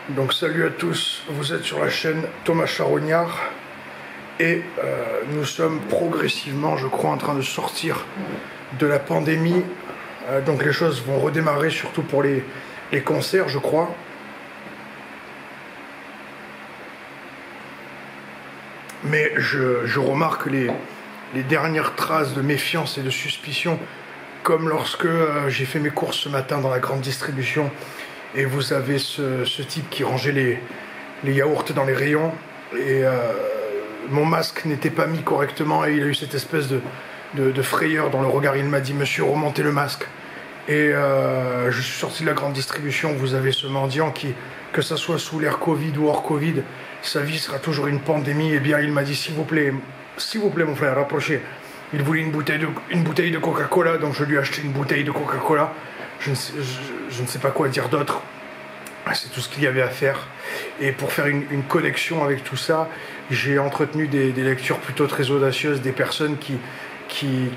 Donc salut à tous, vous êtes sur la chaîne Thomas Charognard et nous sommes progressivement, je crois, en train de sortir de la pandémie. Donc les choses vont redémarrer, surtout pour les concerts, je crois. Mais je remarque les dernières traces de méfiance et de suspicion, comme lorsque j'ai fait mes courses ce matin dans la grande distribution et vous avez ce type qui rangeait les yaourts dans les rayons et mon masque n'était pas mis correctement et il a eu cette espèce de frayeur dans le regard. Il m'a dit: monsieur, remontez le masque. Et je suis sorti de la grande distribution. Vous avez ce mendiant qui, que ça soit sous l'ère Covid ou hors Covid, sa vie sera toujours une pandémie. Et bien il m'a dit: s'il vous plaît mon frère, rapprochez. Il voulait une bouteille de Coca-Cola, donc je lui ai acheté une bouteille de Coca-Cola. Je ne sais pas quoi dire d'autre. C'est tout ce qu'il y avait à faire. Et pour faire une connexion avec tout ça, j'ai entretenu des lectures plutôt très audacieuses, des personnes qui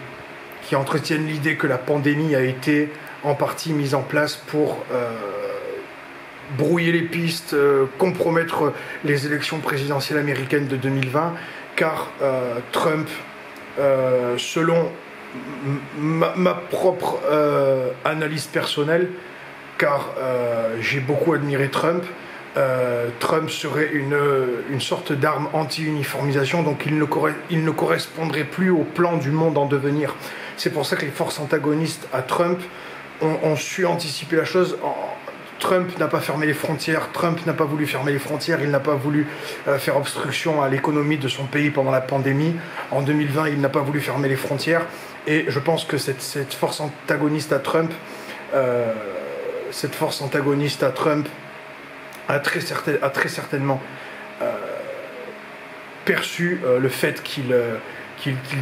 entretiennent l'idée que la pandémie a été en partie mise en place pour brouiller les pistes, compromettre les élections présidentielles américaines de 2020, car Trump, selon ma propre analyse personnelle, car j'ai beaucoup admiré Trump, Trump serait une sorte d'arme anti-uniformisation, donc il ne correspondrait plus au plan du monde en devenir. C'est pour ça que les forces antagonistes à Trump ont su anticiper la chose. Trump n'a pas fermé les frontières, Trump n'a pas voulu fermer les frontières, il n'a pas voulu faire obstruction à l'économie de son pays pendant la pandémie. En 2020, il n'a pas voulu fermer les frontières. Et je pense que cette force antagoniste à Trump, a très certainement perçu le fait qu'il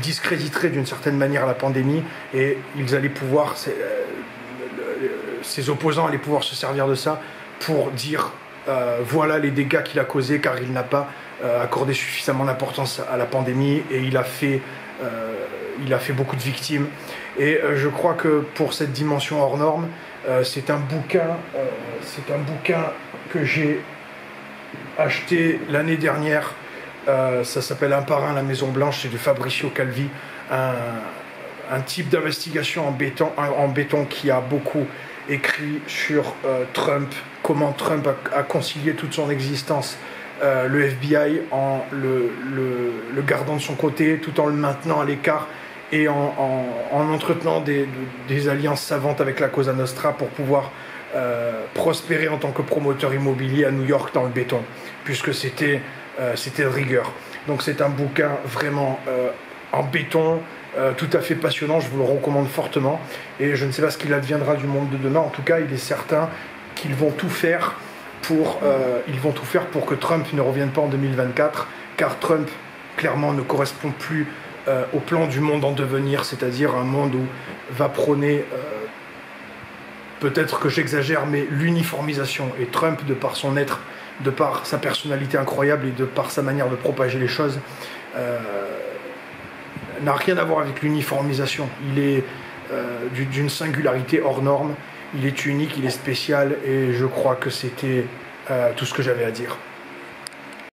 discréditerait d'une certaine manière la pandémie, et ils allaient pouvoir, ses opposants allaient pouvoir se servir de ça pour dire voilà les dégâts qu'il a causés, car il n'a pas accordé suffisamment d'importance à la pandémie et il a fait beaucoup de victimes. Et je crois que pour cette dimension hors norme, c'est un bouquin que j'ai acheté l'année dernière. Ça s'appelle Un par un, la Maison Blanche. C'est de Fabrizio Calvi, un type d'investigation en béton qui a beaucoup écrit sur Trump, comment Trump a concilié toute son existence, le FBI, en le gardant de son côté tout en le maintenant à l'écart et en entretenant des alliances savantes avec la Cosa Nostra pour pouvoir prospérer en tant que promoteur immobilier à New York dans le béton, puisque c'était de rigueur. Donc c'est un bouquin vraiment en béton, tout à fait passionnant, je vous le recommande fortement. Et je ne sais pas ce qu'il adviendra du monde de demain. En tout cas, il est certain qu'ils vont tout faire pour que Trump ne revienne pas en 2024, car Trump clairement ne correspond plus au plan du monde en devenir, c'est-à-dire un monde où va prôner, peut-être que j'exagère, mais l'uniformisation. Et Trump, de par son être, de par sa personnalité incroyable et de par sa manière de propager les choses, n'a rien à voir avec l'uniformisation. Il est d'une singularité hors norme, il est unique, il est spécial, et je crois que c'était tout ce que j'avais à dire.